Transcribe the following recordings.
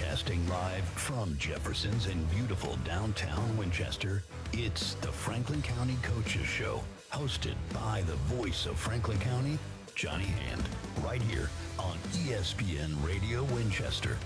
Broadcasting live from Jefferson's in beautiful downtown Winchester, it's the Franklin County Coaches Show, hosted by the voice of Franklin County, Johnny Hand, right here on ESPN Radio Winchester.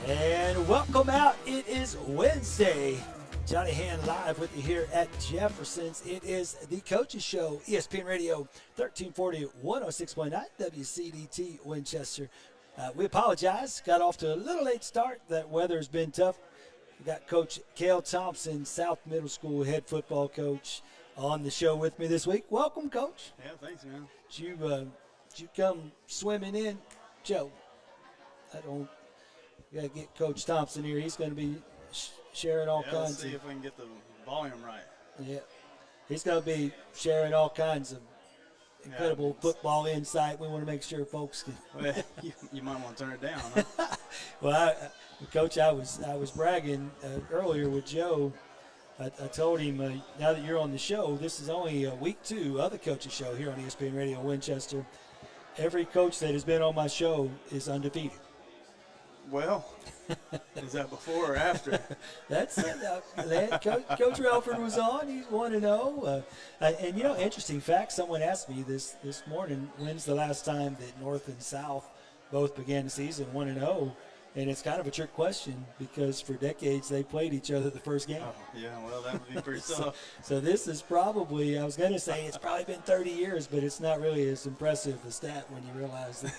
And welcome out. It is Wednesday. Johnny Hand live with you here at Jefferson's. It is the Coaches Show, ESPN Radio 1340, 106.9 WCDT Winchester. We apologize. Got off to a little late start. That weather's been tough. We got Coach Cale Thompson, South Middle School head football coach, on the show with me this week. Welcome, Coach. Yeah, thanks, man. Did you come swimming in? Joe, we got to get Coach Thompson here. He's going to be sharing all kinds. Let's see if we can get the volume right. Yeah, he's going to be sharing all kinds of incredible football insight. We want to make sure folks can. Well, you might want to turn it down. Huh? Well, Coach, I was bragging earlier with Joe. I told him now that you're on the show, this is only week 2 of the Coaches Show here on ESPN Radio Winchester. Every coach that has been on my show is undefeated. Well, is that before or after? That's it. Coach Relford was on. He's 1-0. And, interesting fact, someone asked me this morning, when's the last time that North and South both began the season 1-0? And it's kind of a trick question because for decades they played each other the first game. Oh, yeah, well, that would be pretty tough. So this is probably, I was going to say it's probably been 30 years, but it's not really as impressive a stat when you realize that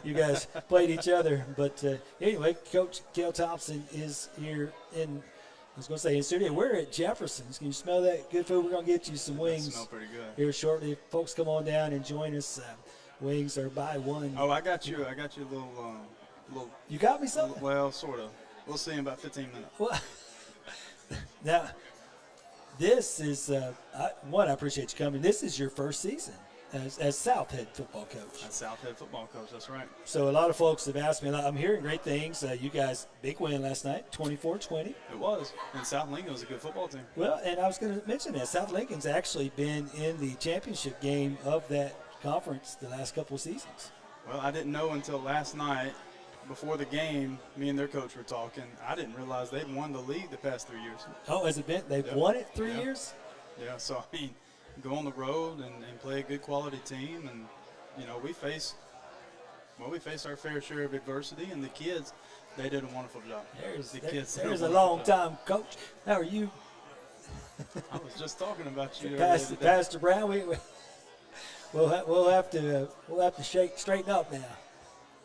you guys played each other. But anyway, Coach Cale Thompson is here in studio. We're at Jefferson's. Can you smell that good food? We're going to get you some wings. Smell pretty good. Here shortly. Folks, come on down and join us. Wings are buy one. Oh, I got you a little. You got me something? Well, sort of. We'll see in about 15 minutes. Well, now, this is, I appreciate you coming. This is your first season as South head football coach. As South head football coach, that's right. So a lot of folks have asked me, I'm hearing great things. You guys, big win last night, 24-20. It was. And South Lincoln was a good football team. Well, and I was going to mention that. South Lincoln's actually been in the championship game of that conference the last couple of seasons. Well, I didn't know until last night. Before the game, me and their coach were talking. I didn't realize they'd won the league the past 3 years. Oh, has it been? They've won it 3 years? Yeah, so, I mean, go on the road and play a good quality team. And, we face our fair share of adversity. And the kids, they did a wonderful job. There's a long-time coach. How are you? I was just talking about you. Pastor Brown, we'll have to straighten up now.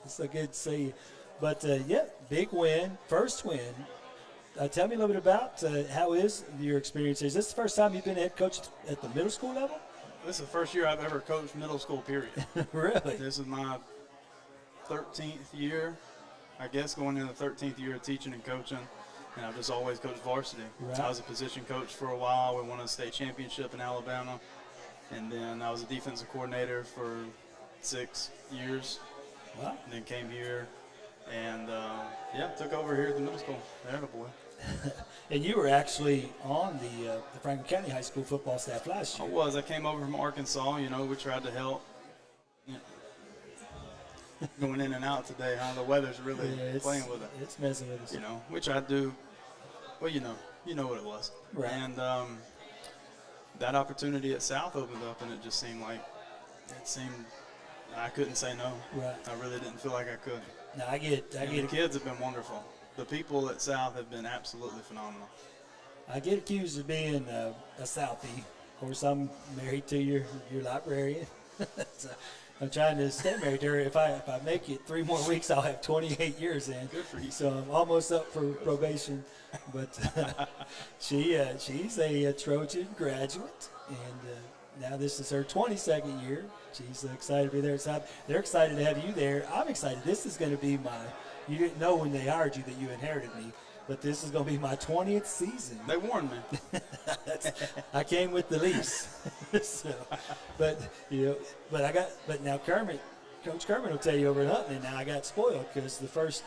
It's so good to see you. But, big win, first win. Tell me a little bit about how is your experience. Is this the first time you've been a head coach at the middle school level? This is the first year I've ever coached middle school, period. Really? This is my 13th year, I guess, going into the 13th year of teaching and coaching. And I've just always coached varsity. Right. I was a position coach for a while. We won a state championship in Alabama. And then I was a defensive coordinator for 6 years. Wow. And then came here and, took over here at the middle school. There, boy. And you were actually on the Franklin County High School football staff last year. I was. I came over from Arkansas. We tried to help. Going in and out today, huh? The weather's really playing with it. It's messing with us. Which I do. Well, you know what it was. Right. And that opportunity at South opened up, and it just seemed I couldn't say no. Right. I really didn't feel like I could. No, I get it. The kids have been wonderful. The people at South have been absolutely phenomenal. I get accused of being a Southie. Of course, I'm married to your librarian. So I'm trying to stay married to her. If I make it 3 more weeks, I'll have 28 years in. Good for you. So I'm almost up for probation. But she's a Trojan graduate, and now this is her 22nd year. She's excited to be there. So they're excited to have you there. I'm excited. This is going to be you didn't know when they hired you that you inherited me, but this is going to be my 20th season. They warned me. I came with the lease. So, but now Kermit Coach Kerman will tell you over at Huntley now I got spoiled because the first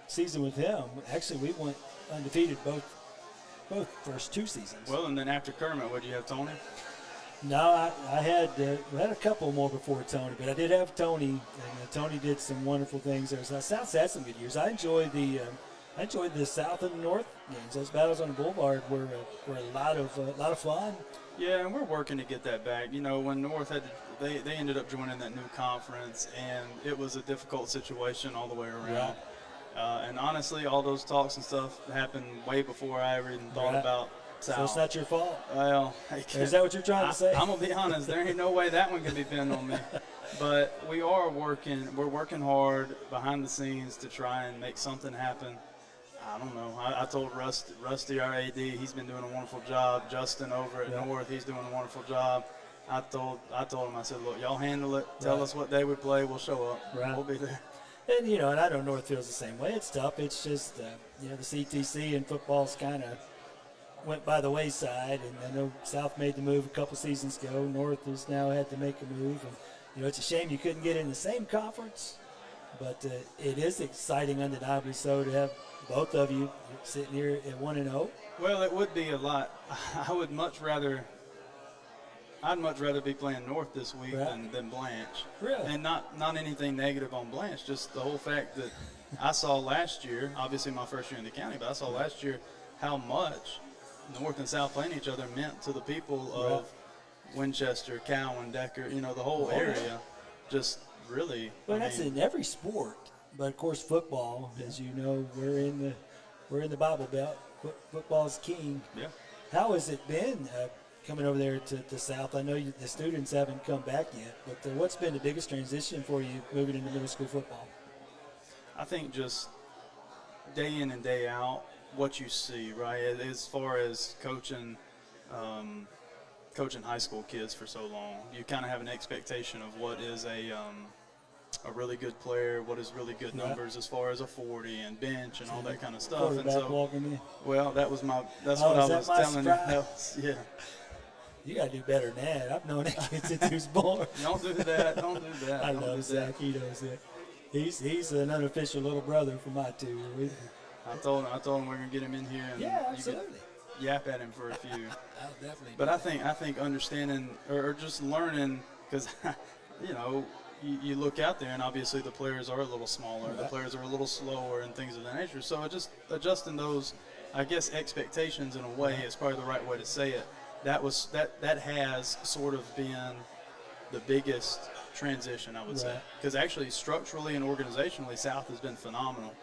season with him, actually we went undefeated both first 2 seasons. Well, and then after Kermit, what, did you have Tony? No, I had a couple more before Tony, but I did have Tony, and Tony did some wonderful things there. So South's had some good years. I enjoyed the South and the North games. Those battles on the Boulevard were a lot of fun. Yeah, and we're working to get that back. You know, when North had they ended up joining that new conference, and it was a difficult situation all the way around. Right. And honestly, all those talks and stuff happened way before I ever even thought about South. So it's not your fault. Well, is that what you're trying to say? I'm gonna be honest. There ain't no way that one can be pinned on me. But we are working. We're working hard behind the scenes to try and make something happen. I don't know. I told Rusty, our AD, he's been doing a wonderful job. Justin over at North, he's doing a wonderful job. I told him, I said, look, y'all handle it. Tell us what day we play. We'll show up. Right. We'll be there. And, and I know North feels the same way. It's tough. It's just, the CTC and football's kind of went by the wayside. And I know South made the move a couple seasons ago. North has now had to make a move. And, it's a shame you couldn't get in the same conference. But it is exciting, undeniably so, to have both of you sitting here at 1-0. Well, it would be a lot. I'd much rather be playing North this week than Blanche. Really? And not anything negative on Blanche, just the whole fact that I saw last year, obviously my first year in the county, but I saw last year how much North and South playing each other meant to the people of Winchester, Cowan, Decker, the whole area. Just really. Well, that's in every sport. But of course, football, as you know, we're in the Bible Belt. Football's king. Yeah. How has it been coming over there to South? I know the students haven't come back yet, but what's been the biggest transition for you moving into middle school football? I think just day in and day out, what you see, right? As far as coaching high school kids for so long, you kind of have an expectation of what is a really good player, what is really good numbers as far as a 40 and bench and all that kind of stuff. And so, walking in. Well, that's what I was telling you. You got to do better than that. I've known that kid since he was born. Don't do that. I love Zach. He knows that. He's an unofficial little brother for my two. I told him we're gonna get him in here and absolutely. You yap at him for a few. I'll definitely. But I think understanding or just learning, because you look out there and obviously the players are a little smaller, the players are a little slower and things of that nature. So just adjusting those, I guess, expectations in a way is probably the right way to say it. That has sort of been the biggest transition, I would say, because actually structurally and organizationally, South has been phenomenal.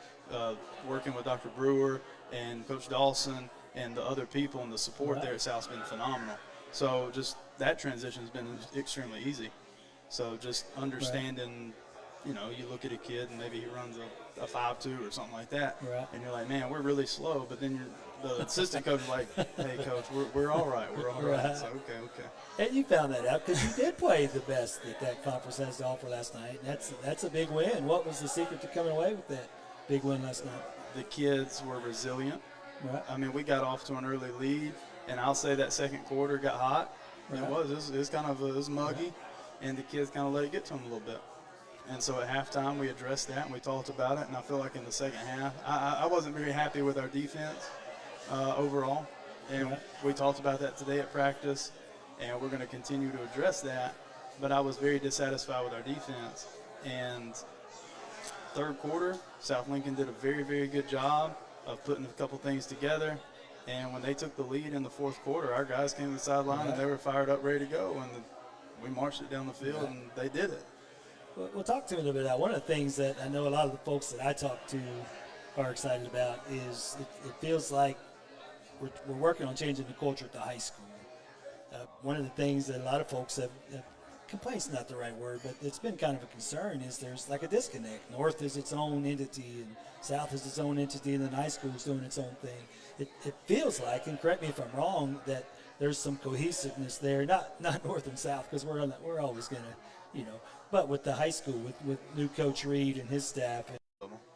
Working with Dr. Brewer and Coach Dawson and the other people and the support there at South's been phenomenal. So just that transition has been extremely easy. So just understanding, you look at a kid and maybe he runs a 5.2 or something like that, and you're like, man, we're really slow. But then the assistant coach is like, hey, coach, we're all right. We're all right. So, okay. And you found that out because you did play the best that conference has to offer last night. And that's a big win. What was the secret to coming away with that big win last night? The kids were resilient. Right. I mean, we got off to an early lead, and I'll say that second quarter got hot. Right. It was muggy, and the kids kind of let it get to them a little bit. And so at halftime, we addressed that, and we talked about it. And I feel like in the second half, I wasn't very happy with our defense overall. And we talked about that today at practice, and we're going to continue to address that. But I was very dissatisfied with our defense. And third quarter, South Lincoln did a very, very good job of putting a couple things together. And when they took the lead in the fourth quarter, our guys came to the sideline, and they were fired up, ready to go. And we marched it down the field, and they did it. Well, talk to me a little bit about one of the things that I know a lot of the folks that I talk to are excited about is it feels like we're working on changing the culture at the high school. One of the things that a lot of folks have complaints not the right word, but it's been kind of a concern is there's like a disconnect. North is its own entity and South is its own entity, and then high school is doing its own thing. It feels like, and correct me if I'm wrong, that there's some cohesiveness there, not North and South, because we're always going to, but with the high school, with new Coach Reed and his staff,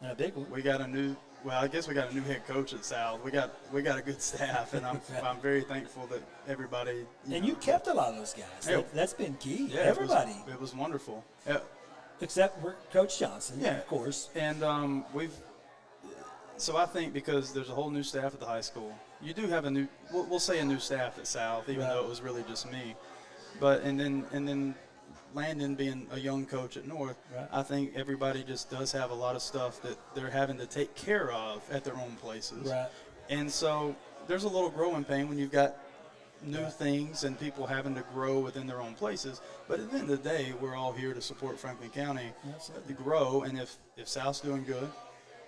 and a big one. We got I guess we got a new head coach at South. We got a good staff, and I'm very thankful that everybody. You kept a lot of those guys. Yeah. That's been key. Yeah, everybody. It was wonderful. Except for Coach Johnson, Yeah, of course. And so I think because there's a whole new staff at the high school, you do have we'll say a new staff at South, even though it was really just me. But and then Landon being a young coach at North, I think everybody just does have a lot of stuff that they're having to take care of at their own places. Right. And so there's a little growing pain when you've got new things and people having to grow within their own places. But at the end of the day, we're all here to support Franklin County to grow. And if South's doing good,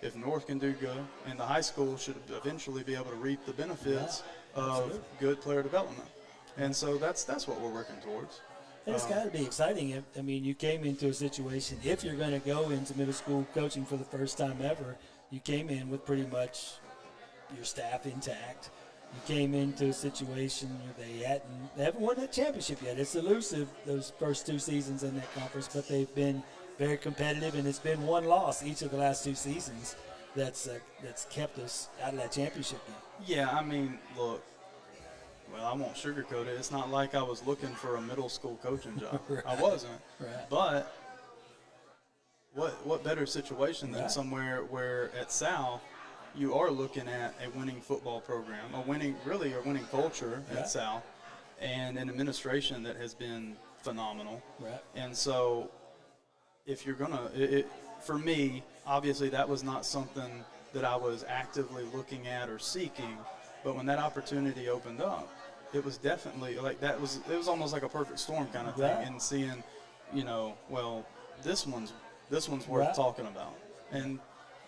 if North can do good, and the high school should eventually be able to reap the benefits of good player development. And so that's what we're working towards. And it's got to be exciting. I mean, you came into a situation, if you're going to go into middle school coaching for the first time ever, you came in with pretty much your staff intact. You came into a situation they haven't won that championship yet. It's elusive, those first 2 seasons in that conference, but they've been very competitive, and it's been one loss each of the last 2 seasons that's kept us out of that championship game. Yeah, I mean, look, well, I won't sugarcoat it. It's not like I was looking for a middle school coaching job. Right. I wasn't. Right. But what better situation than somewhere where at South you are looking at a winning football program, a winning culture at South, and an administration that has been phenomenal. Right. And so if you're going to for me, obviously that was not something that I was actively looking at or seeking, but when that opportunity opened up, it was definitely like it was almost like a perfect storm kind of thing, and seeing, well, this one's worth talking about. And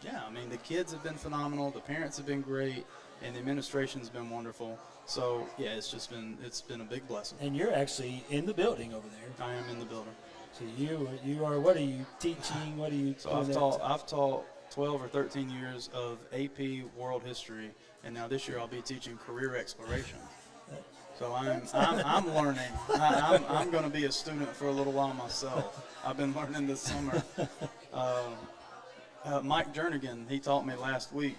yeah, I mean, the kids have been phenomenal, the parents have been great, and the administration's been wonderful. So yeah, it's been a big blessing. And you're actually in the building over there. I am in the building. So you are, what are you teaching? What are you So I've taught 12 or 13 years of AP World History, and now this year I'll be teaching career exploration. So I'm learning. I'm going to be a student for a little while myself. I've been learning this summer. Mike Jernigan, he taught me last week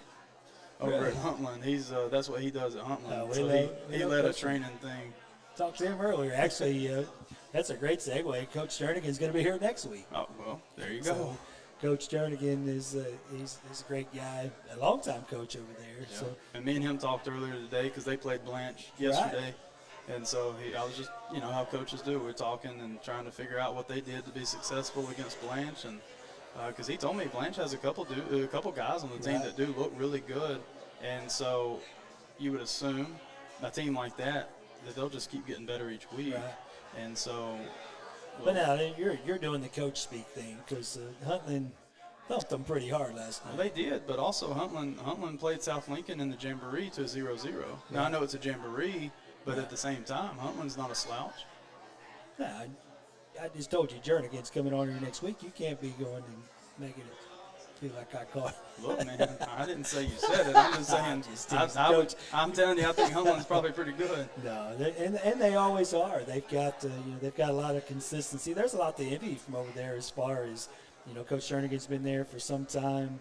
over at Huntland. That's what he does at Huntland. He led a training thing. Talked to him earlier. Actually, that's a great segue. Coach Jernigan's going to be here next week. Oh, well, there you go. So, Coach Jernigan is he's a great guy, a longtime coach over there. Yeah. So, and me and him talked earlier today because they played Blanche yesterday. Right. And so I was just, how coaches do. We're talking and trying to figure out what they did to be successful against Blanche. And because he told me Blanche has a couple guys on the team that do look really good. And so you would assume a team like that they'll just keep getting better each week. Right. And so. But now you're doing the coach speak thing because Huntland thumped them pretty hard last night. Well, they did, but also Huntland played South Lincoln in the Jamboree to 0-0. Yeah. Now I know it's a Jamboree, but at the same time, Huntland's not a slouch. Nah, I just told you Jernigan's coming on here next week. You can't be going and making it feel like I caught. Look, man, I didn't say you said it. I'm just saying. I'm telling you, I think Huntland's probably pretty good. No, and they always are. They've got they've got a lot of consistency. There's a lot to envy from over there as far as Coach Jernigan's been there for some time.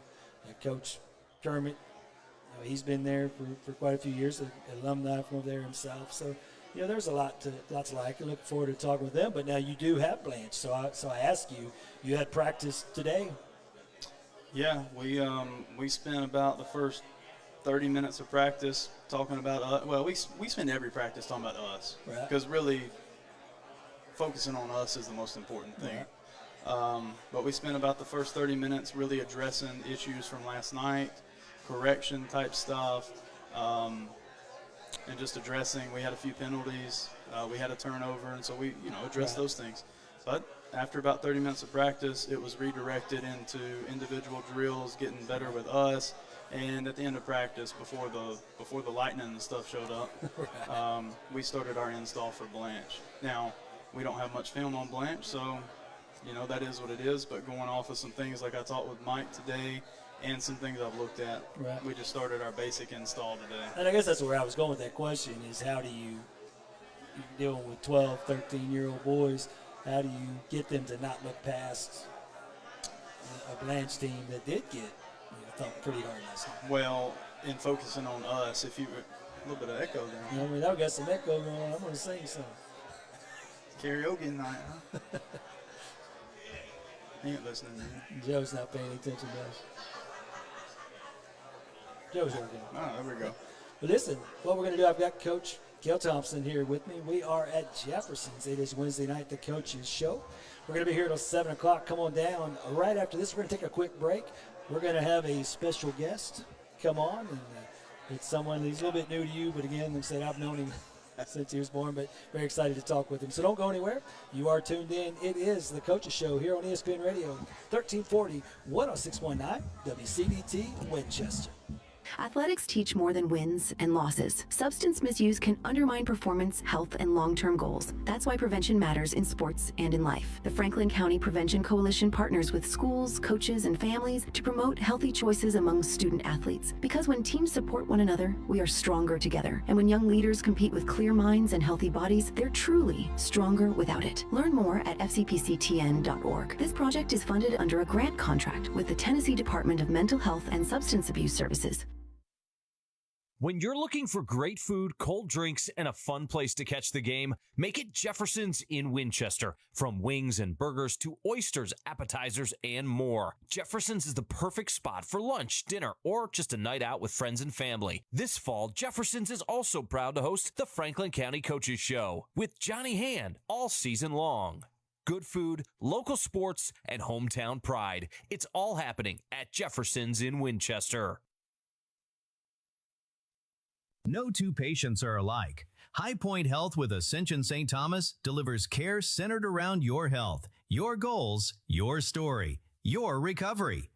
Coach Kermit, he's been there for quite a few years. An alumni from over there himself. So there's a lot to like. I look forward to talking with them. But now you do have Blanche. So I ask you, you had practice today. Yeah, we spent about the first 30 minutes of practice talking about we spend every practice talking about us because really focusing on us is the most important thing. Right. But we spent about the first 30 minutes really addressing issues from last night, correction type stuff, and just addressing. We had a few penalties, we had a turnover, and so we addressed those things. But after about 30 minutes of practice, it was redirected into individual drills, getting better with us, and at the end of practice, before the lightning and stuff showed up, we started our install for Blanche. Now, we don't have much film on Blanche, so that is what it is. But going off of some things like I talked with Mike today, and some things I've looked at, we just started our basic install today. And I guess that's where I was going with that question: is how do you dealing with 12, 13-year-old boys? How do you get them to not look past a Blanche team that did get thumped pretty hard last night? Well, in focusing on us, a little bit of echo there. I mean, I've got some echo going on. I'm going to sing something. Karaoke night, huh? He ain't listening to me. Joe's not paying attention to us. Joe's working. Oh, there we go. But listen, what we're going to do, I've got Coach Cale Thompson here with me. We are at Jefferson's. It is Wednesday night, the Coaches Show. We're going to be here till 7 o'clock. Come on down. Right after this, we're going to take a quick break. We're going to have a special guest come on. And it's someone, he's a little bit new to you, but again, like I said, I've known him since he was born, but very excited to talk with him. So don't go anywhere. You are tuned in. It is the Coaches Show here on ESPN Radio, 1340, 106.9, WCDT, Winchester. Athletics teach more than wins and losses. Substance misuse can undermine performance, health, and long-term goals. That's why prevention matters in sports and in life. The Franklin County Prevention Coalition partners with schools, coaches, and families to promote healthy choices among student athletes. Because when teams support one another, we are stronger together. And when young leaders compete with clear minds and healthy bodies, they're truly stronger without it. Learn more at fcpctn.org. This project is funded under a grant contract with the Tennessee Department of Mental Health and Substance Abuse Services. When you're looking for great food, cold drinks, and a fun place to catch the game, make it Jefferson's in Winchester. From wings and burgers to oysters, appetizers, and more. Jefferson's is the perfect spot for lunch, dinner, or just a night out with friends and family. This fall, Jefferson's is also proud to host the Franklin County Coaches Show with Johnny Hand all season long. Good food, local sports, and hometown pride. It's all happening at Jefferson's in Winchester. No two patients are alike. High Point Health with Ascension St. Thomas delivers care centered around your health, your goals, your story, your recovery.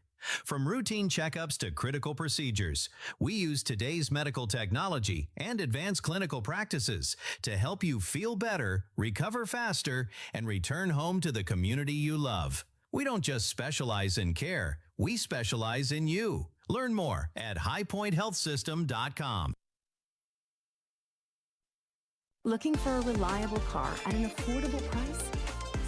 From routine checkups to critical procedures, we use today's medical technology and advanced clinical practices to help you feel better, recover faster, and return home to the community you love. We don't just specialize in care, we specialize in you. Learn more at highpointhealthsystem.com. Looking for a reliable car at an affordable price?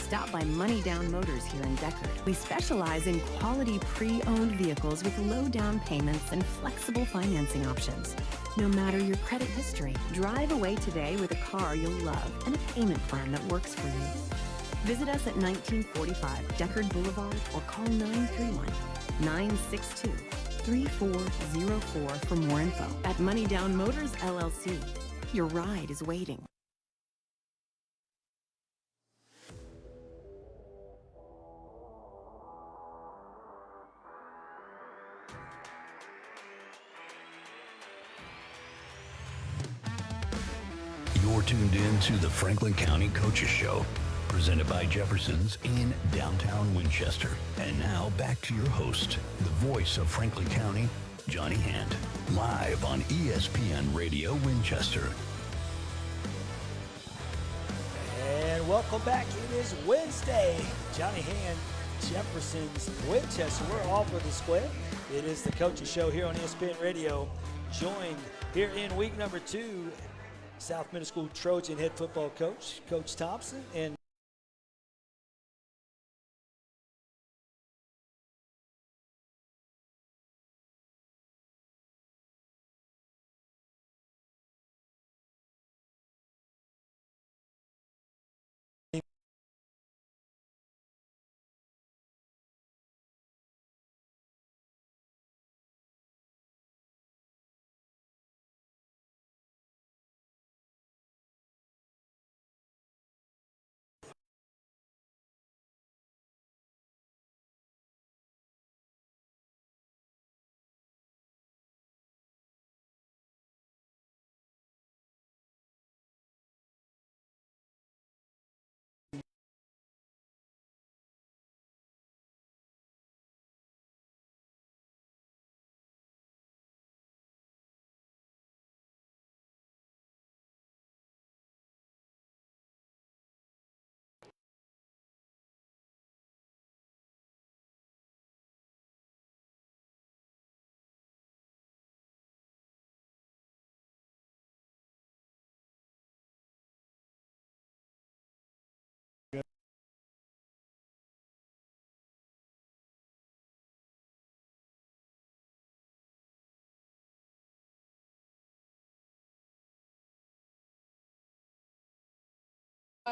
Stop by Money Down Motors here in Deckard. We specialize in quality pre-owned vehicles with low down payments and flexible financing options. No matter your credit history, drive away today with a car you'll love and a payment plan that works for you. Visit us at 1945 Deckard Boulevard or call 931-962-3404 for more info. At Money Down Motors, LLC. Your ride is waiting. You're tuned in to the Franklin County Coaches Show, presented by Jefferson's in downtown Winchester. And now back to your host, the voice of Franklin County, Johnny Hand, live on ESPN Radio Winchester. And welcome back. It is Wednesday. Johnny Hand, Jefferson's Winchester. We're all for the square. It is the Coaches Show here on ESPN Radio. Joined here in week number 2, South Middle School Trojan head football coach, Coach Thompson, and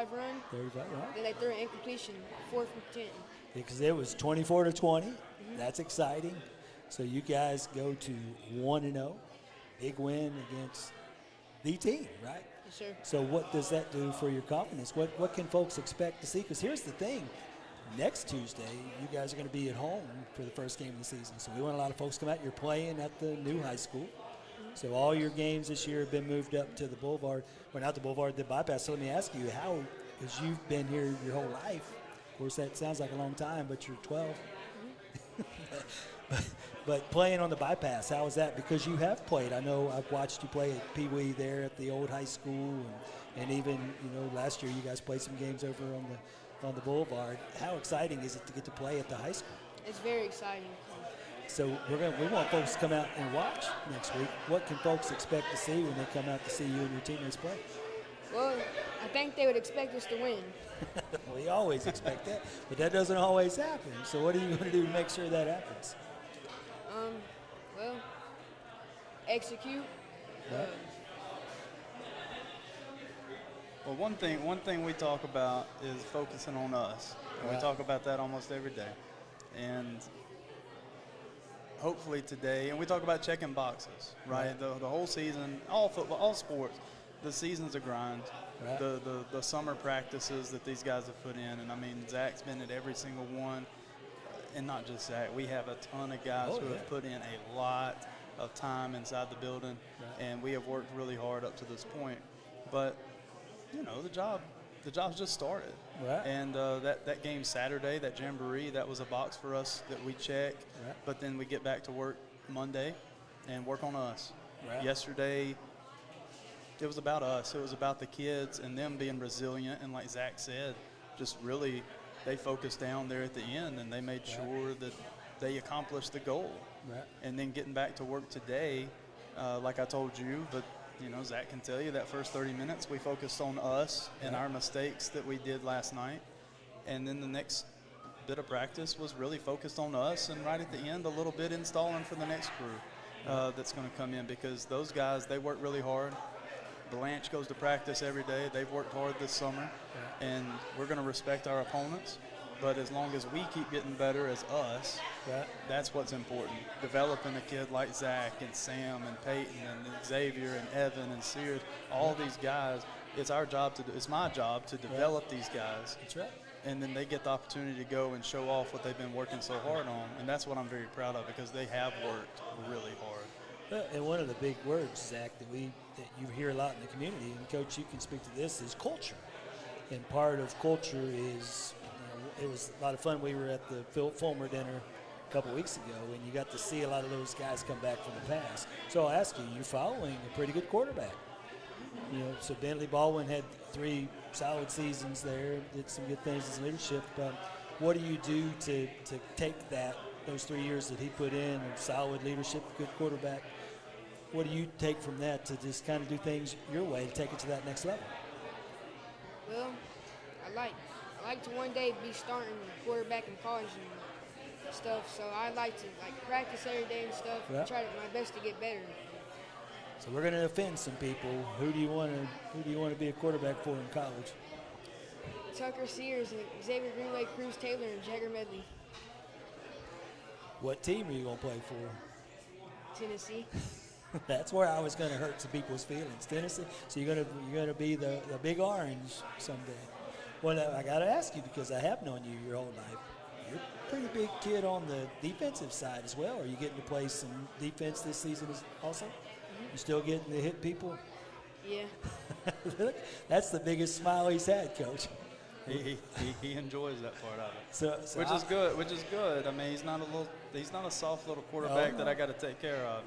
Run. 35, right? Then they threw an incompletion, 4th and 10. because it was 24-20. That's exciting. So you guys go to 1-0, big win against the team, right? Yes, sir. So what does that do for your confidence? What can folks expect to see? Because here's the thing. Next Tuesday, you guys are going to be at home for the first game of the season. So we want a lot of folks to come out. You're playing at the new high school. So all your games this year have been moved up to the Boulevard, or not the Boulevard, the bypass. So let me ask you, how, because you've been here your whole life, of course that sounds like a long time, but you're 12. But playing on the bypass, how is that? Because you have played. I know I've watched you play at Pee Wee there at the old high school, and even last year you guys played some games over on the Boulevard. How exciting is it to get to play at the high school? It's very exciting. So we want folks to come out and watch next week. What can folks expect to see when they come out to see you and your teammates play? Well, I think they would expect us to win. We always expect that, but that doesn't always happen. So what are you going to do to make sure that happens? Well, execute. Right. Well, one thing we talk about is focusing on us. And we talk about that almost every day. And hopefully today, and we talk about checking boxes, right? The whole season, all football, all sports, the season's a grind. Right. The summer practices that these guys have put in, and I mean, Zach's been at every single one, and not just Zach. We have a ton of guys who have put in a lot of time inside the building, and we have worked really hard up to this point. But the job's just started. Right. And that game Saturday, that jamboree, that was a box for us that we check. Right. But then we get back to work Monday and work on us. Right. Yesterday, it was about us. It was about the kids and them being resilient. And like Zach said, just really they focused down there at the end and they made sure that they accomplished the goal. Right. And then getting back to work today, like I told you, but Zach can tell you that first 30 minutes we focused on us and our mistakes that we did last night. And then the next bit of practice was really focused on us, and right at the end a little bit installing for the next crew that's going to come in, because those guys, they work really hard. Blanche goes to practice every day. They've worked hard this summer, and we're going to respect our opponents. But as long as we keep getting better as us, that's what's important. Developing a kid like Zach and Sam and Peyton and Xavier and Evan and Sears, all these guys, it's our job it's my job to develop these guys. That's right. And then they get the opportunity to go and show off what they've been working so hard on. And that's what I'm very proud of, because they have worked really hard. And one of the big words, Zach, that you hear a lot in the community, and Coach, you can speak to this, is culture. And part of culture is, it was a lot of fun. We were at the Phil Fulmer dinner a couple weeks ago, and you got to see a lot of those guys come back from the past. So I'll ask you, you're following a pretty good quarterback. So Bentley Baldwin had 3 solid seasons there, did some good things as leadership. What do you do to take those 3 years that he put in of solid leadership, good quarterback? What do you take from that to just kind of do things your way to take it to that next level? Well, I like to one day be starting quarterback in college and stuff. So I like to practice every day and stuff. Yeah. And try my best to get better. So we're going to offend some people. Who do you want to be a quarterback for in college? Tucker Sears and Xavier Greenway, Cruz Taylor, and Jagger Medley. What team are you going to play for? Tennessee. That's where I was going to hurt some people's feelings. Tennessee. So you're going to be the big orange someday. Well, I got to ask you, because I have known you your whole life. You're a pretty big kid on the defensive side as well. Are you getting to play some defense this season also? You still getting to hit people? Yeah. That's the biggest smile he's had, Coach. He enjoys that part of it. So which is good. I mean, he's not a soft little quarterback that I got to take care of.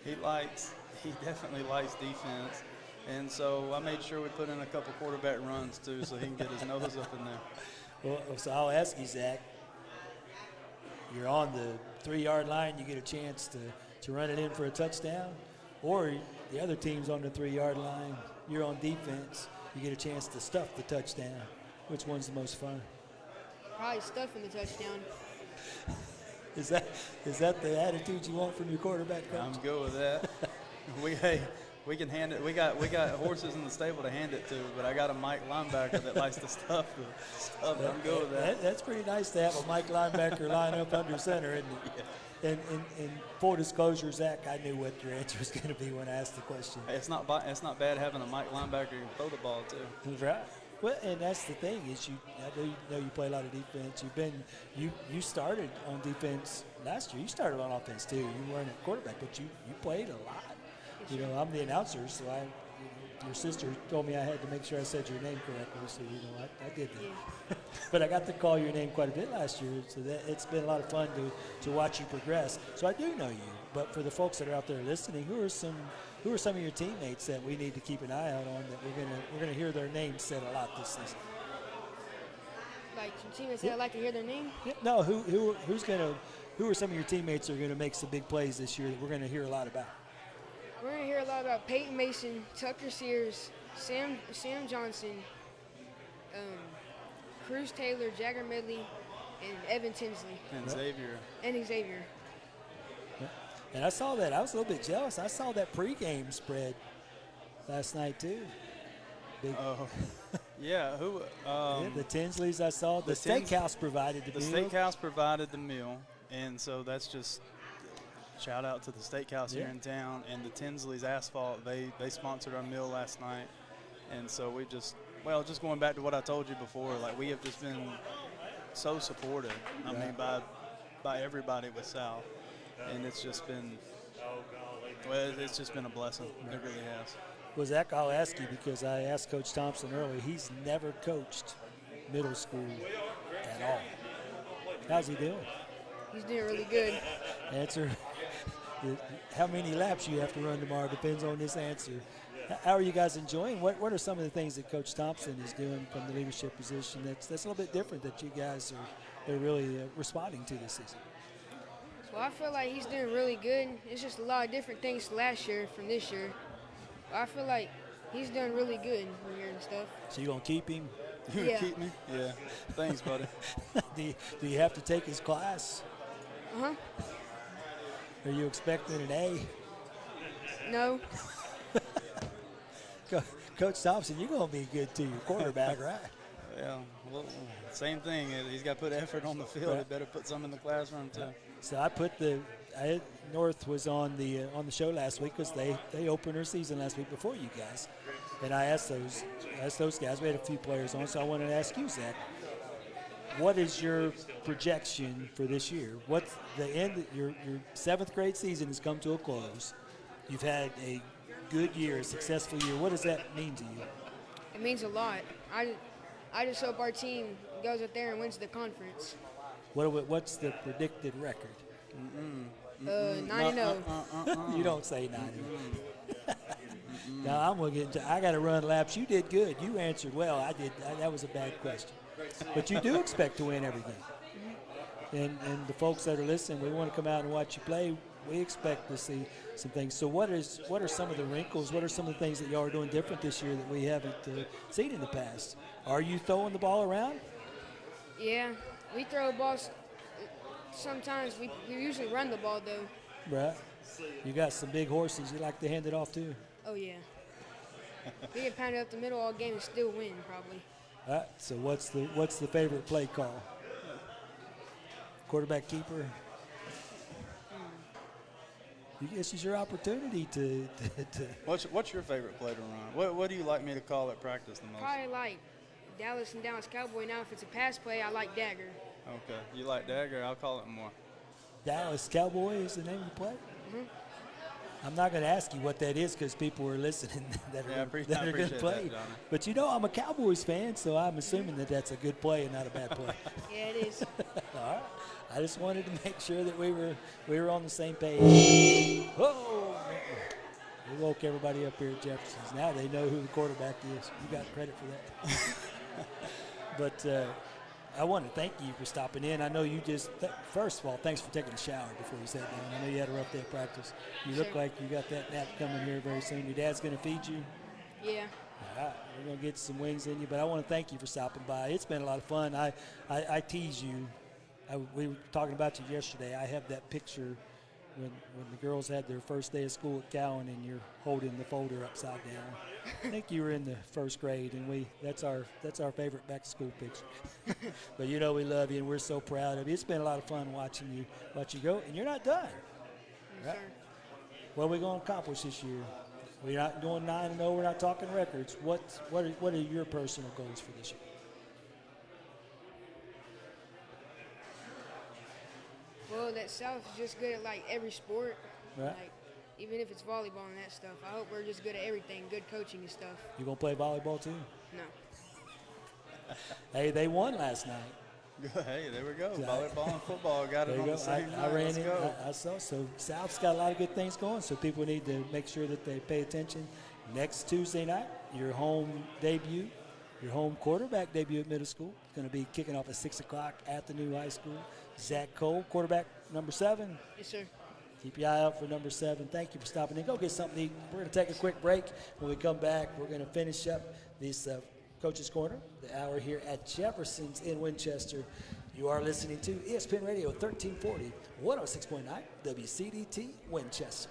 He definitely likes defense. And so I made sure we put in a couple quarterback runs too, so he can get his nose up in there. Well, so I'll ask you, Zach. You're on the 3-yard line. You get a chance to run it in for a touchdown, or the other team's on the 3-yard line. You're on defense. You get a chance to stuff the touchdown. Which one's the most fun? Probably stuffing the touchdown. Is that the attitude you want from your quarterback, Coach? I'm good with that. We can hand it. We got horses in the stable to hand it to, but I got a Mike linebacker that likes to stuff the stuff. I'm good with that. That's pretty nice to have a Mike linebacker line up under center, isn't it? Yeah. And full disclosure, Zach, I knew what your answer was going to be when I asked the question. It's not bad having a Mike linebacker who can throw the ball too. That's right. Well, and that's the thing is I know you play a lot of defense. You started on defense last year. You started on offense too. You weren't a quarterback, but you played a lot. You know, I'm the announcer, so your sister told me I had to make sure I said your name correctly, so I did that. Yeah. But I got to call your name quite a bit last year, so it's been a lot of fun to watch you progress. So I do know you, but for the folks that are out there listening, who are some of your teammates that we need to keep an eye out on that we're gonna hear their names said a lot this season? Like some teammates that I'd like to hear their name? Yeah, no, who are some of your teammates that are gonna make some big plays this year that we're gonna hear a lot about? We're going to hear a lot about Peyton Mason, Tucker Sears, Sam Johnson, Cruz Taylor, Jagger Medley, and Evan Tinsley. And Xavier. And Xavier. Yeah. And I saw that. I was a little bit jealous. I saw that pregame spread last night, too. Oh, yeah. Who? The Tinsleys I saw. The steakhouse provided the meal. The steakhouse provided the meal, and so that's just – shout out to the steakhouse here in town, and the Tinsley's Asphalt. They sponsored our meal last night, and so we just going back to what I told you before, like we have just been so supported. I mean, by everybody with South, and it's just been a blessing. It really has. Well, Zach, I'll ask you because I asked Coach Thompson earlier. He's never coached middle school at all. How's he doing? He's doing really good. Answer. How many laps you have to run tomorrow depends on this answer. How are you guys enjoying? What are some of the things that Coach Thompson is doing from the leadership position that's a little bit different that you guys are really responding to this season? Well, I feel like he's doing really good. It's just a lot of different things last year from this year. But I feel like he's doing really good here and stuff. So you gonna keep him? You gonna keep me? Yeah. Thanks, buddy. Do you have to take his class? Uh-huh. Are you expecting an A? No. Coach Thompson, you're going to be good to your quarterback, right? Yeah, well, same thing. He's got to put effort on the field. Right. He better put some in the classroom, too. So North was on the show last week because they opened their season last week before you guys. And I asked those guys. We had a few players on, so I wanted to ask you, Zach. What is your projection for this year? What's the end? Your seventh grade season has come to a close. You've had a good year, a successful year. What does that mean to you? It means a lot. I just hope our team goes up there and wins the conference. What's the predicted record? 9-0. You don't say 9-0. Now I'm gonna get into. I got to run laps. You did good. You answered well. I did. That was a bad question. But you do expect to win everything. And the folks that are listening, we want to come out and watch you play. We expect to see some things. So what are some of the wrinkles? What are some of the things that y'all are doing different this year that we haven't seen in the past? Are you throwing the ball around? Yeah, we throw balls. Sometimes we usually run the ball, though. Right. You got some big horses you like to hand it off to? Oh, yeah. We can pound it up the middle all game and still win, probably. All right, so what's the favorite play call? Quarterback keeper? This is your opportunity to What's your favorite play to run? What do you like me to call at practice the most? Probably like Dallas and Dallas Cowboy. Now, if it's a pass play, I like Dagger. Okay. You like Dagger? I'll call it more. Dallas Cowboy is the name of the play? Mm-hmm. I'm not going to ask you what that is because people are listening that are going to play. That, but, I'm a Cowboys fan, so I'm assuming that that's a good play and not a bad play. Yeah, it is. All right. I just wanted to make sure that we were on the same page. Whoa! We woke everybody up here at Jefferson's. Now they know who the quarterback is. You got credit for that. But I want to thank you for stopping in. I know you first of all, thanks for taking a shower before you sat down. I know you had a rough day of practice. You look like you got that nap coming here very soon. Your dad's going to feed you? Yeah. All right. We're going to get some wings in you. But I want to thank you for stopping by. It's been a lot of fun. I tease you. We were talking about you yesterday. I have that picture when the girls had their first day of school at Cowan and you're holding the folder upside down. I think you were in the first grade, and that's our favorite back to school picture. But we love you and we're so proud of you. It's been a lot of fun watching you go, and you're not done. Yes, Right? sir. What are we going to accomplish this year? We're not going 9-0. We're not talking records. What are your personal goals for this year? Well, that South is just good at like every sport. Right. Like even if it's volleyball and that stuff. I hope we're just good at everything, good coaching and stuff. You going to play volleyball too? No. Hey, they won last night. Hey, there we go. Volleyball and football got it on the same night. I ran Let's it. go. I saw. So South's got a lot of good things going. So people need to make sure that they pay attention. Next Tuesday night, your home debut, your home quarterback debut at middle school. Going to be kicking off at 6 o'clock at the new high school. Zach Cole, quarterback number 7. Yes, sir. Keep your eye out for number 7. Thank you for stopping in. Go get something to eat. We're going to take a quick break. When we come back, we're going to finish up this Coach's Corner, the hour here at Jefferson's in Winchester. You are listening to ESPN Radio 1340, 106.9 WCDT Winchester.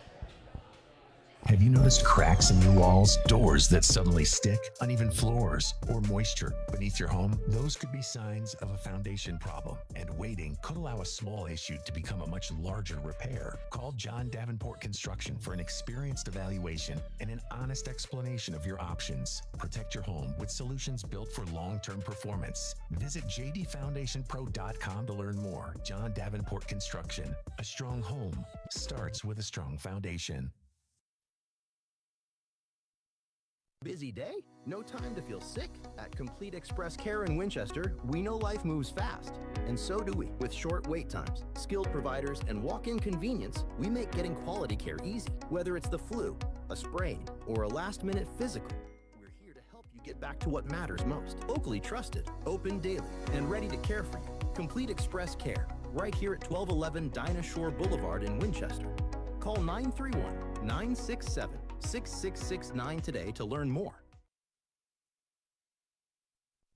Have you noticed cracks in your walls, doors that suddenly stick, uneven floors, or moisture beneath your home? Those could be signs of a foundation problem, and waiting could allow a small issue to become a much larger repair. Call John Davenport Construction for an experienced evaluation and an honest explanation of your options. Protect your home with solutions built for long-term performance. Visit jdfoundationpro.com to learn more. John Davenport Construction. A strong home starts with a strong foundation. Busy day? No time to feel sick? At Complete Express Care in Winchester, we know life moves fast. And so do we. With short wait times, skilled providers, and walk-in convenience, we make getting quality care easy. Whether it's the flu, a sprain, or a last-minute physical, we're here to help you get back to what matters most. Locally trusted, open daily, and ready to care for you. Complete Express Care, right here at 1211 Dinah Shore Boulevard in Winchester. Call 931-967-6669 today to learn more.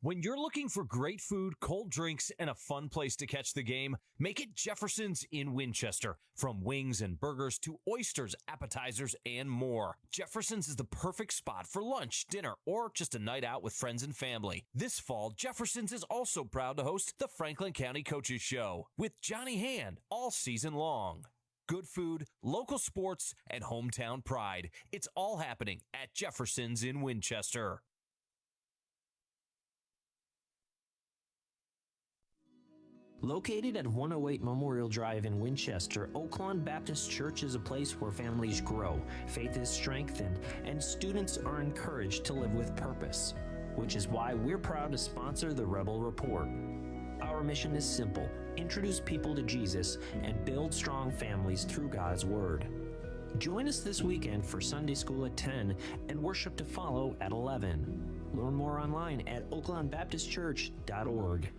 When you're looking for great food, cold drinks, and a fun place to catch the game, make it Jefferson's in Winchester. From wings and burgers to oysters, appetizers, and more. Jefferson's is the perfect spot for lunch, dinner, or just a night out with friends and family. This fall, Jefferson's is also proud to host the Franklin County Coaches Show with Johnny Hand all season long. Good food, local sports, and hometown pride. It's all happening at Jefferson's in Winchester. Located at 108 Memorial Drive in Winchester, Oaklawn Baptist Church is a place where families grow, faith is strengthened, and students are encouraged to live with purpose, which is why we're proud to sponsor the Rebel Report. Our mission is simple: introduce people to Jesus and build strong families through God's Word. Join us this weekend for Sunday school at 10 and worship to follow at 11. Learn more online at oaklawnbaptistchurch.org.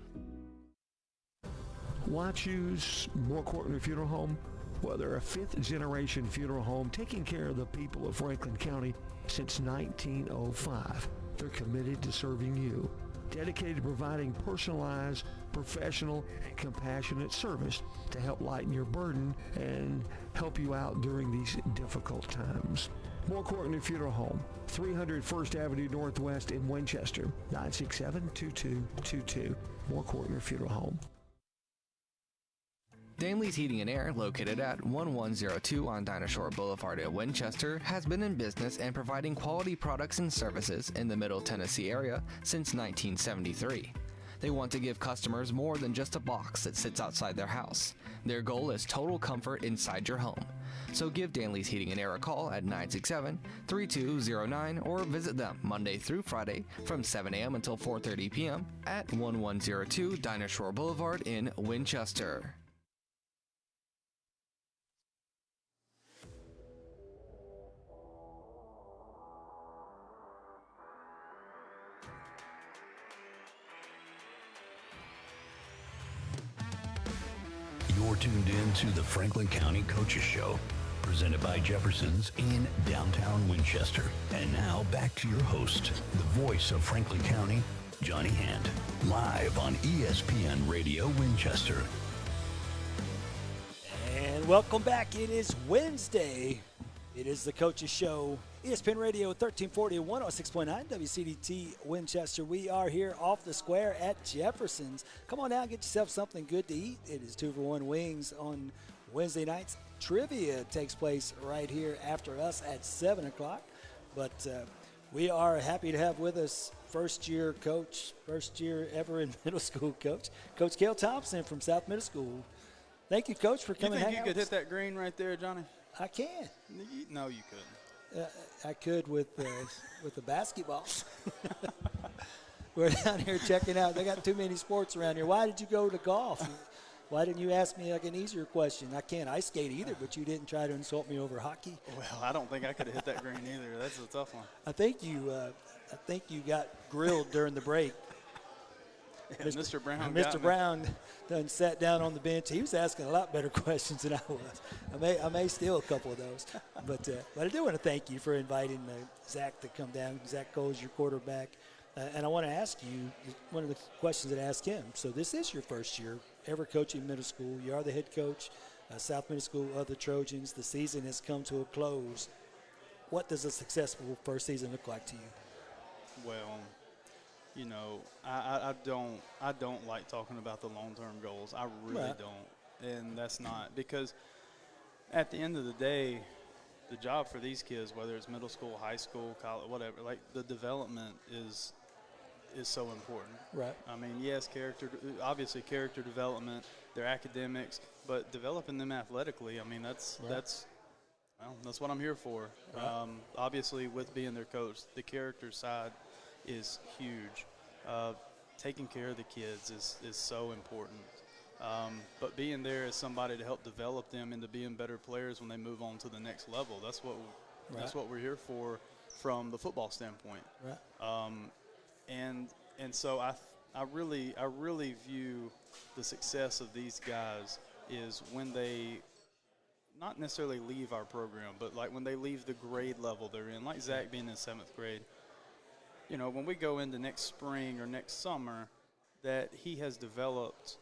Why choose Moore Courtney Funeral Home? Well, they're a fifth-generation funeral home taking care of the people of Franklin County since 1905. They're committed to serving you, dedicated to providing personalized, professional, and compassionate service to help lighten your burden and help you out during these difficult times. Moore Courtney Funeral Home, 300 First Avenue Northwest in Winchester, 967-2222. Moore Courtney Funeral Home. Danley's Heating and Air, located at 1102 on Dinah Shore Boulevard in Winchester, has been in business and providing quality products and services in the Middle Tennessee area since 1973. They want to give customers more than just a box that sits outside their house. Their goal is total comfort inside your home. So give Danley's Heating and Air a call at 967-3209 or visit them Monday through Friday from 7 a.m. until 4:30 p.m. at 1102 Dinah Shore Boulevard in Winchester. You're tuned in to the Franklin County Coaches Show, presented by Jefferson's in downtown Winchester. And now back to your host, the voice of Franklin County, Johnny Hand, live on ESPN Radio Winchester. And welcome back. It is Wednesday. It is the Coaches Show. ESPN Radio 1340, 106.9 WCDT Winchester. We are here off the square at Jefferson's. Come on down, get yourself something good to eat. It is 2-for-1 wings on Wednesday nights. Trivia takes place right here after us at 7 o'clock. But we are happy to have with us first-year coach, first year ever in middle school coach, Coach Cale Thompson from South Middle School. Thank you, Coach, for coming. You think you could hit that green right there, Johnny? I can. No, you couldn't. I could with the basketball. We're down here checking out. They got too many sports around here. Why did you go to golf? Why didn't you ask me like an easier question? I can't ice skate either, but you didn't try to insult me over hockey. Well, I don't think I could have hit that green either. That's a tough one. I think you got grilled during the break. Yeah, Mr. Brown. Mr. Brown done sat down on the bench. He was asking a lot better questions than I was. I may steal a couple of those, but I do want to thank you for inviting Zach to come down. Zach Cole's your quarterback, and I want to ask you one of the questions that I asked him. So this is your first year ever coaching middle school. You are the head coach, South Middle School of the Trojans. The season has come to a close. What does a successful first season look like to you? Well, you know, I don't like talking about the long-term goals. I really don't. And that's not because at the end of the day, the job for these kids, whether it's middle school, high school, college, whatever, like the development is so important. Right. I mean, yes, obviously character development, their academics, but developing them athletically, I mean, that's what I'm here for. Right. Obviously, with being their coach, the character side is huge. Taking care of the kids is so important. But being there as somebody to help develop them into being better players when they move on to the next level, that's what we're here for from the football standpoint. Right. And so I really view the success of these guys is when they not necessarily leave our program, but like when they leave the grade level they're in, like Zach being in 7th grade. You know, when we go into next spring or next summer, that he has developed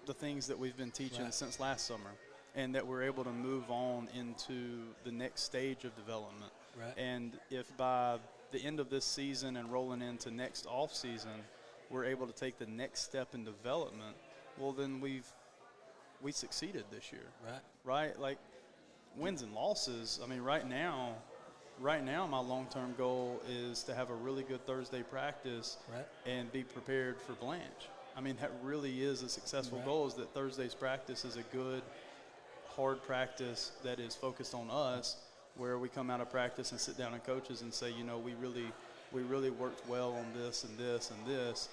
the things that we've been teaching since last summer, and that we're able to move on into the next stage of development. Right. And if by the end of this season and rolling into next off season, we're able to take the next step in development, well, then we succeeded this year. Right? Like wins and losses. I mean, right now, my long-term goal is to have a really good Thursday practice and be prepared for Blanche. I mean, that really is a successful goal, is that Thursday's practice is a good, hard practice that is focused on us, where we come out of practice and sit down with coaches and say, you know, we really worked well on this and this and this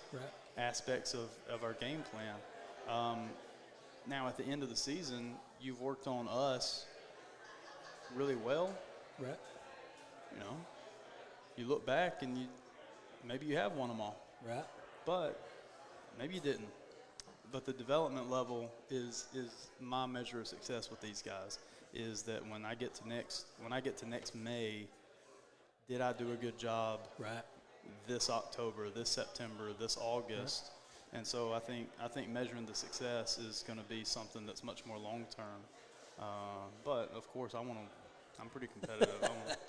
aspects of our game plan. Now, at the end of the season, you've worked on us really well. Right. You know, you look back and maybe you have won them all. Right. But maybe you didn't. But the development level is my measure of success with these guys, is that when I get to next May, did I do a good job this October, this September, this August? And so I think measuring the success is going to be something that's much more long term. But of course, I'm pretty competitive.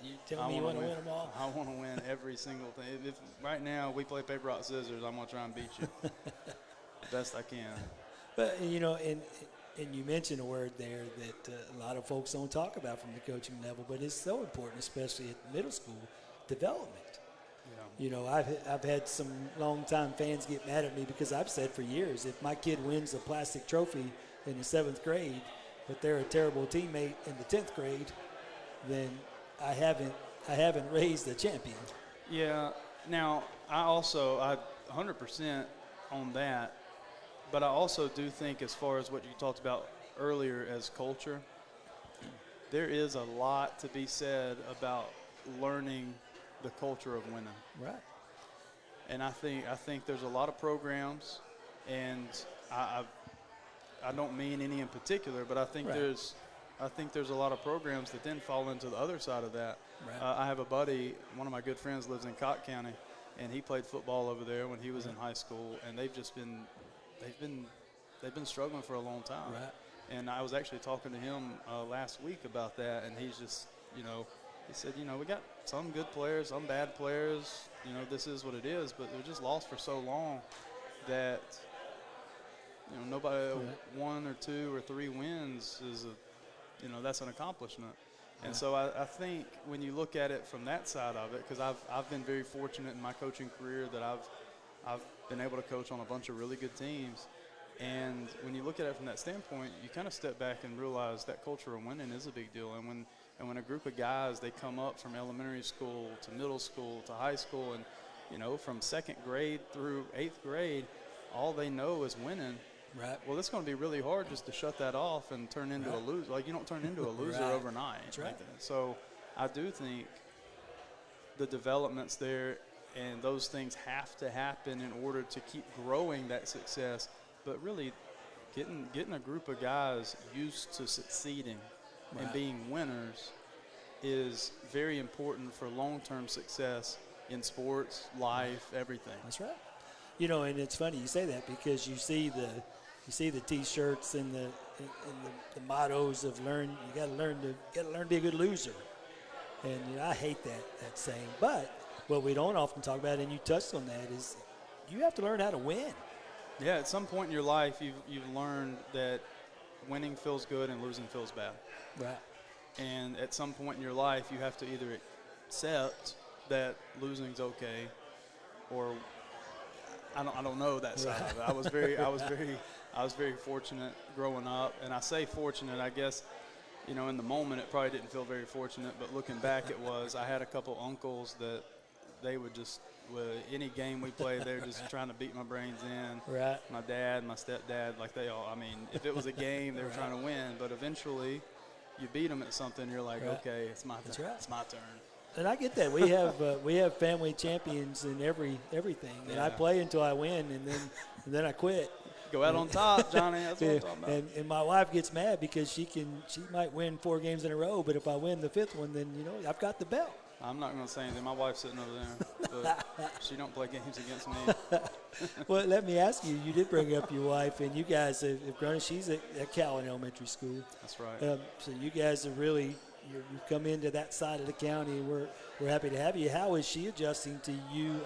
You tell me you want to win them all. I want to win every single thing. If right now we play paper, rock, scissors, I'm going to try and beat you best I can. But, you know, and you mentioned a word there that a lot of folks don't talk about from the coaching level, but it's so important, especially at middle school, development. Yeah. You know, I've had some longtime fans get mad at me because I've said for years, if my kid wins a plastic trophy in the 7th grade, but they're a terrible teammate in the 10th grade, then I haven't raised a champion. Yeah. Now, I 100% on that, but I also do think, as far as what you talked about earlier as culture, there is a lot to be said about learning the culture of winning. Right. And I think there's a lot of programs, and I don't mean any in particular, but I think there's a lot of programs that then fall into the other side of that. Right. I have a buddy, one of my good friends lives in Cott County, and he played football over there when he was in high school, and they've been struggling for a long time. Right. And I was actually talking to him last week about that, and he's just, he said, we got some good players, some bad players. This is what it is, but they're just lost for so long that, nobody 1 or 2 or 3 wins is that's an accomplishment. And so I think when you look at it from that side of it, because I've been very fortunate in my coaching career that I've been able to coach on a bunch of really good teams. And when you look at it from that standpoint, you kind of step back and realize that culture of winning is a big deal. And when a group of guys, they come up from elementary school to middle school to high school, and from 2nd grade through 8th grade, all they know is winning. Right. Well, it's going to be really hard just to shut that off and turn into a loser. Like, you don't turn into a loser overnight. That's right. So I do think the developments there and those things have to happen in order to keep growing that success. But really, getting a group of guys used to succeeding and being winners is very important for long-term success in sports, life, everything. That's right. And it's funny you say that, because you see the T-shirts and the mottos of learn. You got to learn to be a good loser, and I hate that saying. But what we don't often talk about, and you touched on that, is you have to learn how to win. Yeah, at some point in your life, you've learned that winning feels good and losing feels bad. Right. And at some point in your life, you have to either accept that losing's okay, or I don't know that side of it. I was very fortunate growing up, and I say fortunate, I guess, in the moment it probably didn't feel very fortunate, but looking back it was. I had a couple uncles that they would just, with any game we played, they were just trying to beat my brains in. Right. My dad, my stepdad, like they all, if it was a game, they were trying to win, but eventually you beat them at something, you're like, okay, it's my turn. It's my turn. And I get that. We have family champions in everything. And I play until I win, and then I quit. Go out on top, Johnny. That's what I'm talking about. And my wife gets mad because she might win 4 games in a row, but if I win the 5th one, then I've got the belt. I'm not going to say anything. My wife's sitting over there, but she don't play games against me. Well, let me ask you. You did bring up your wife, and you guys have grown. She's at Cale Elementary School. That's right. So you guys are really. You've come into that side of the county. We're happy to have you. How is she adjusting to you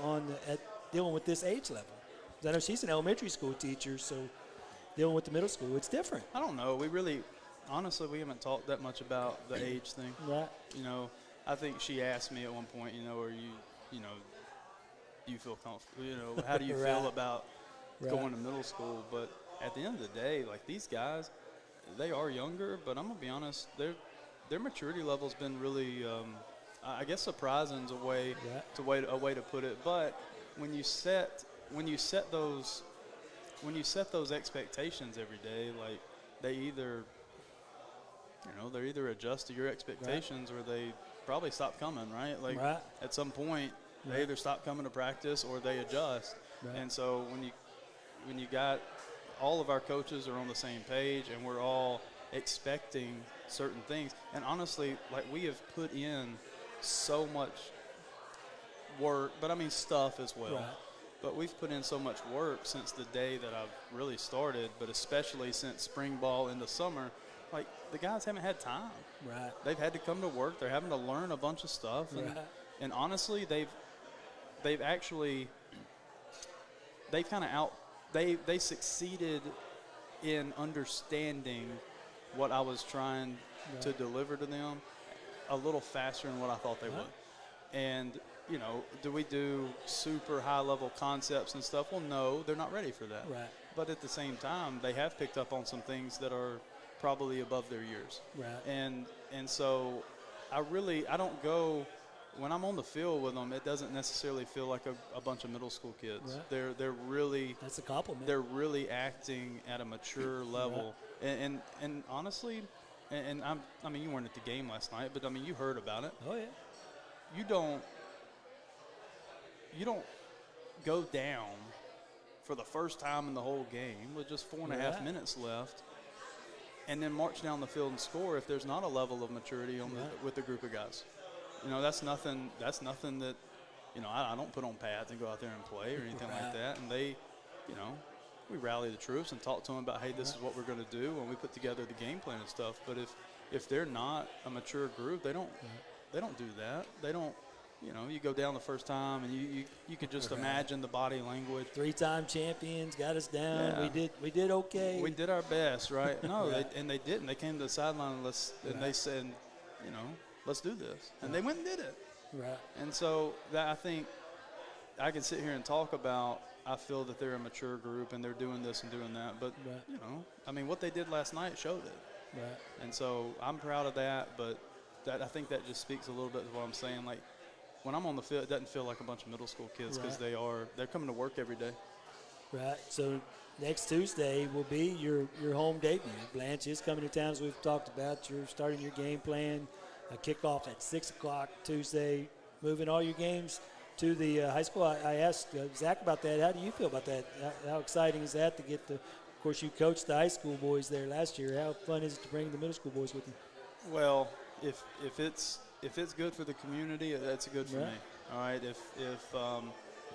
at dealing with this age level? Because I know she's an elementary school teacher, so dealing with the middle school, it's different. I don't know. Honestly, we haven't talked that much about the age thing. Right. I think she asked me at one point, are you, do you feel comfortable? How do you feel about going to middle school? But at the end of the day, like, these guys, they are younger, but I'm going to be honest, their maturity level's been really, I guess, surprising is a way to put it. But when you set those expectations every day, like, they either adjust to your expectations or they probably stop coming, right? Like, at some point, they either stop coming to practice or they adjust. Right. And so when you got all of our coaches are on the same page and we're all expecting certain things, and honestly, like, we have put in so much work, but stuff as well. Right. But we've put in so much work since the day that I've really started, but especially since spring ball into summer. Like, the guys haven't had time. Right. They've had to come to work. They're having to learn a bunch of stuff. And honestly, they succeeded in understanding what I was trying to deliver to them a little faster than what I thought they would. And, do we do super high-level concepts and stuff? Well, no, they're not ready for that. Right. But at the same time, they have picked up on some things that are probably above their years. Right. And so I don't go – when I'm on the field with them, it doesn't necessarily feel like a bunch of middle school kids. Right. They're really – that's a compliment. They're really acting at a mature level. Right. And honestly – and you weren't at the game last night, but, you heard about it. Oh, yeah. You don't go down for the first time in the whole game with just 4.5 minutes left and then march down the field and score if there's not a level of maturity with the group of guys. That's nothing that, I don't put on pads and go out there and play or anything like that. And they, we rally the troops and talk to them about, hey, this is what we're going to do when we put together the game plan and stuff. But if they're not a mature group, they don't do that. They don't. You know, you go down the first time, and you could just imagine the body language. 3-time champions got us down. Yeah. We did okay. We did our best, right? No, they didn't. They came to the sideline and they said, you know, let's do this, and they went and did it. Right. And so that, I think I can sit here and talk about, I feel that they're a mature group and they're doing this and doing that, but you know, I mean, what they did last night showed it. Right. And so I'm proud of that, but I think that just speaks a little bit to what I'm saying. Like, when I'm on the field, it doesn't feel like a bunch of middle school kids because they're coming to work every day. Right. So next Tuesday will be your home debut. Blanche is coming to town, as we've talked about. You're starting your game plan. A kickoff at 6 o'clock Tuesday. Moving all your games to the high school. I asked Zach about that. How do you feel about that? How exciting is that to get the? Of course, you coached the high school boys there last year. How fun is it to bring the middle school boys with you? Well, if it's good for the community, that's good for me. All right.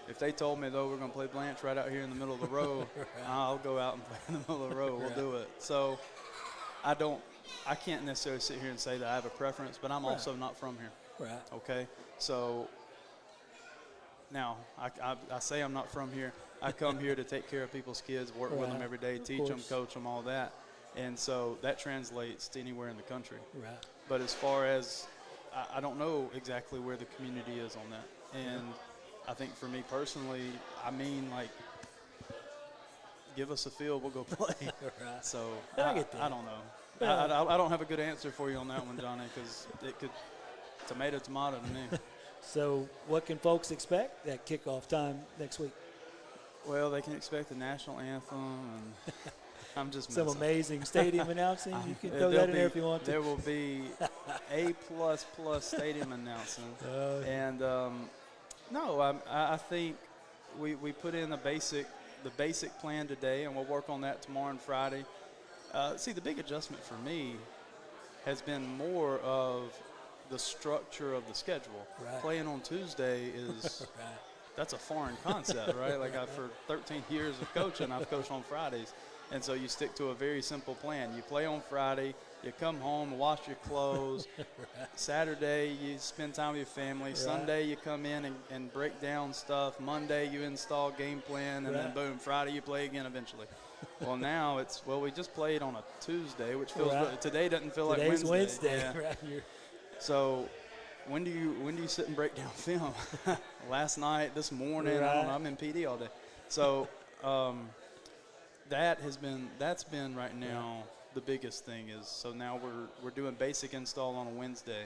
If they told me, though, we're going to play Blanche right out here in the middle of the road, I'll go out and play in the middle of the road. We'll do it. So I can't necessarily sit here and say that I have a preference, but I'm also not from here. Right. Okay. So now I say I'm not from here. I come here to take care of people's kids, work with them every day, teach them, coach them, all that. And so that translates to anywhere in the country. Right. But as far as I don't know exactly where the community is on that. And I think for me personally, I mean, like, give us a field, we'll go play. So I don't know. I don't have a good answer for you on that one, Johnny, because it could tomato to me. So what can folks expect at kickoff time next week? Well, they can expect the national anthem and I'm just some messing. amazing stadium announcing. You can throw that in there if you want to. There will be A++ stadium announcing. And no, I think we put in the basic plan today, and we'll work on that tomorrow and Friday. See, the big adjustment for me has been more of the structure of the schedule. Right. Playing on Tuesday is that's a foreign concept, right? Like for 13 years of coaching, I've coached on Fridays. And so you stick to a very simple plan. You play on Friday, you come home, wash your clothes. Saturday, you spend time with your family. Sunday, you come in and break down stuff. Monday, you install game plan, and then boom, Friday, you play again eventually. Well, now we just played on a Tuesday, which feels today doesn't feel like Wednesday. Today's Wednesday. Yeah. So when do you sit and break down film? Last night, this morning, I don't know, I'm in PD all day. So that's been right now the biggest thing is, so now we're doing basic install on a Wednesday.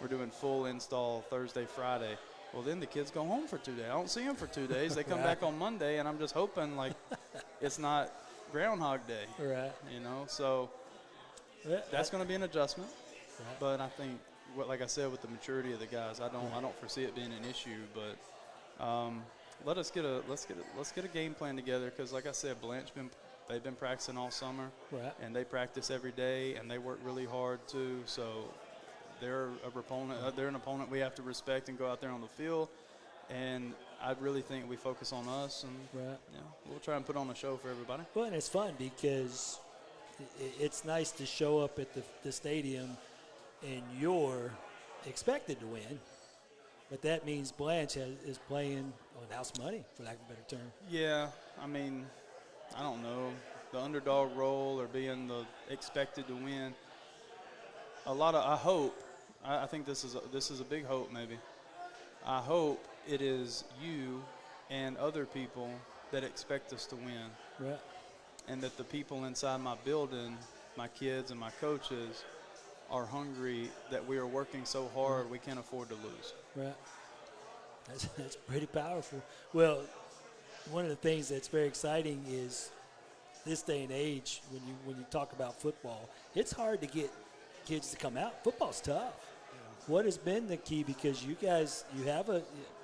We're doing full install Thursday, Friday. Well, then the kids go home for 2 days. I don't see them for 2 days. They come back on Monday, and I'm just hoping, like, it's not Groundhog Day. Right. You know, so that's going to be an adjustment. Right. But I think, like I said, with the maturity of the guys, I don't foresee it being an issue. But let's get a game plan together because, like I said, they've been practicing all summer, and they practice every day, and they work really hard too. So they're an opponent we have to respect and go out there on the field. And I really think we focus on us, and we'll try and put on a show for everybody. Well, and it's fun because it's nice to show up at the stadium, and you're expected to win. But that means Blanche is playing on house money, for lack of a better term. Yeah, I mean, I don't know, the underdog role or being the expected to win. I think this is a big hope maybe. I hope it is you and other people that expect us to win. Right. And that the people inside my building, my kids and my coaches, are hungry that we are working so hard we can't afford to lose. Right. That's pretty powerful. Well, one of the things that's very exciting is this day and age, when you talk about football, it's hard to get kids to come out. Football's tough. Yeah. What has been the key? Because you guys,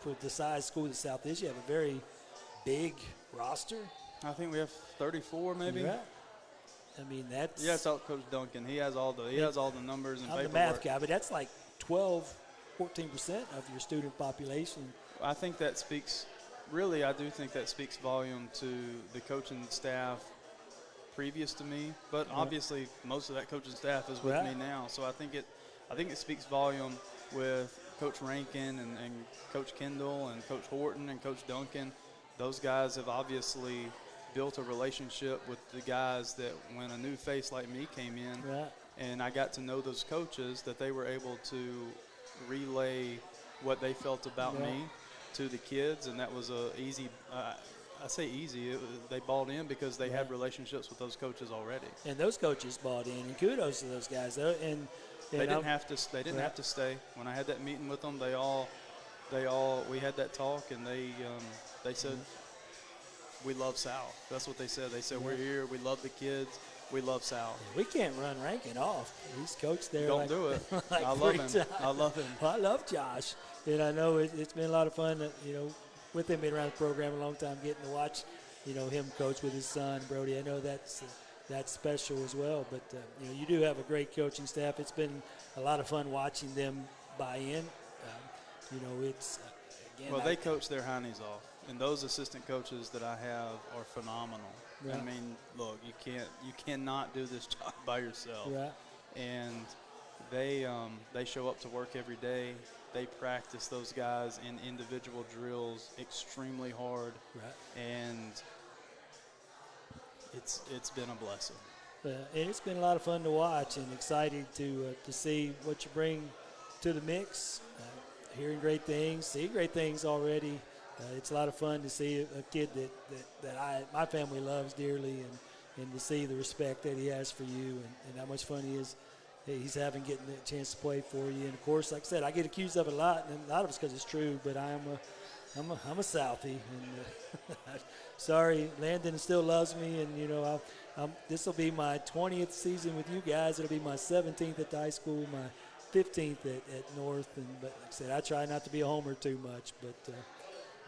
for the size school that South is, you have a very big roster. I think we have 34 maybe. Right. I mean, that's. Yeah, it's all Coach Duncan. He has all the numbers and paperwork. I'm the math guy, but that's like 14% of your student population. I think that speaks really, I do think that speaks volume to the coaching staff previous to me, but obviously most of that coaching staff is with me now. So I think it speaks volume with Coach Rankin and Coach Kendall and Coach Horton and Coach Duncan. Those guys have obviously built a relationship with the guys that when a new face like me came in, and I got to know those coaches, that they were able to relay what they felt about me to the kids, and that was a easy. I say easy. They bought in because they had relationships with those coaches already. And those coaches bought in, and kudos to those guys. And they didn't have to. They didn't have to stay. When I had that meeting with them, we had that talk, and they said, "We love South." That's what they said. They said, "We're here. We love the kids. We love South." We can't run Rankin off. He's coached there. Don't do it. Like I love him. times. I love him. Well, I love Josh, and I know it's been a lot of fun. With him being around the program a long time, getting to watch, him coach with his son Brody. I know that's special as well. But you do have a great coaching staff. It's been a lot of fun watching them buy in. It's again. Well, they coach their heinies off, and those assistant coaches that I have are phenomenal. Right. I mean, look, you cannot do this job by yourself. Right. And they show up to work every day. They practice those guys in individual drills extremely hard, and it's been a blessing. And it's been a lot of fun to watch, and excited to see what you bring to the mix. Hearing great things, seeing great things already. It's a lot of fun to see a kid that my family loves dearly, and to see the respect that he has for you, and how much fun he is. He's getting a chance to play for you, and of course, like I said, I get accused of it a lot, and a lot of it's because it's true. But I'm a Southie, and sorry, Landon still loves me, and this will be my 20th season with you guys. It'll be my 17th at the high school, my 15th at North, but like I said, I try not to be a homer too much, but.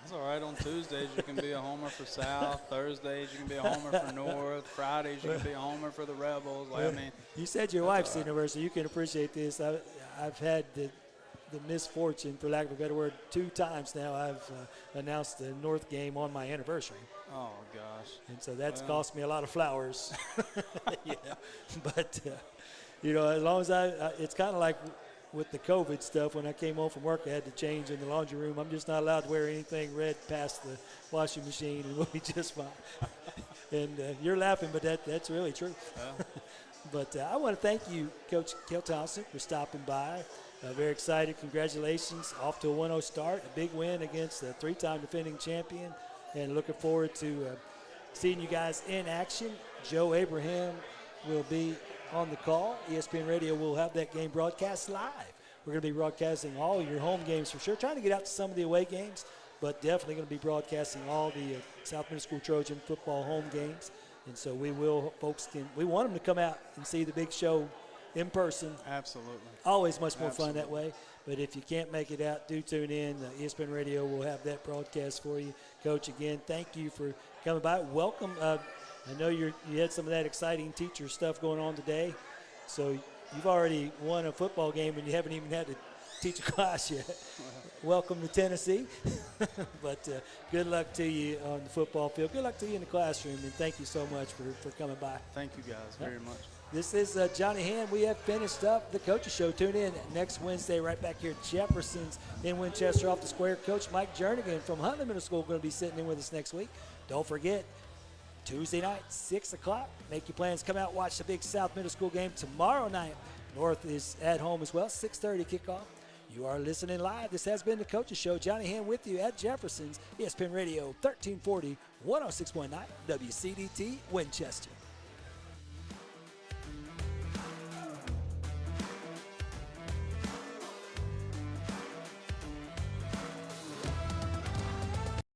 That's all right. On Tuesdays, you can be a homer for South. Thursdays, you can be a homer for North. Fridays, you can be a homer for the Rebels. You said your wife's in there, so you can appreciate this. I've had the misfortune, for lack of a better word, 2 times now. I've announced the North game on my anniversary. Oh, gosh. And so that's cost me a lot of flowers. But, as long as it's kind of like with the COVID stuff, when I came home from work, I had to change in the laundry room. I'm just not allowed to wear anything red past the washing machine, and we'll be just fine. And you're laughing, but that's really true. But I want to thank you, Coach Cale Thompson, for stopping by. Very excited. Congratulations. Off to a 1-0 start. A big win against the 3-time defending champion. And looking forward to seeing you guys in action. Joe Abraham will be on the call. ESPN Radio will have that game broadcast live. We're going to be broadcasting all your home games for sure. Trying to get out to some of the away games, but definitely going to be broadcasting all the South Middle School Trojan football home games. And so we want them to come out and see the big show in person. Absolutely. Always much more fun that way. But if you can't make it out, do tune in. ESPN Radio will have that broadcast for you. Coach, again, thank you for coming by. Welcome. I know you had some of that exciting teacher stuff going on today. So you've already won a football game and you haven't even had to teach a class yet. Welcome to Tennessee. But good luck to you on the football field. Good luck to you in the classroom, and thank you so much for coming by. Thank you guys very much. This is Johnny Hand. We have finished up the Coaches Show. Tune in next Wednesday right back here at Jefferson's in Winchester off the square. Coach Mike Jernigan from Huntley Middle School going to be sitting in with us next week. Don't forget, Tuesday night, 6 o'clock. Make your plans. Come out, watch the big South Middle School game tomorrow night. North is at home as well, 6:30 kickoff. You are listening live. This has been the Coaches Show. Johnny Hand with you at Jefferson's, ESPN Radio 1340, 106.9 WCDT Winchester.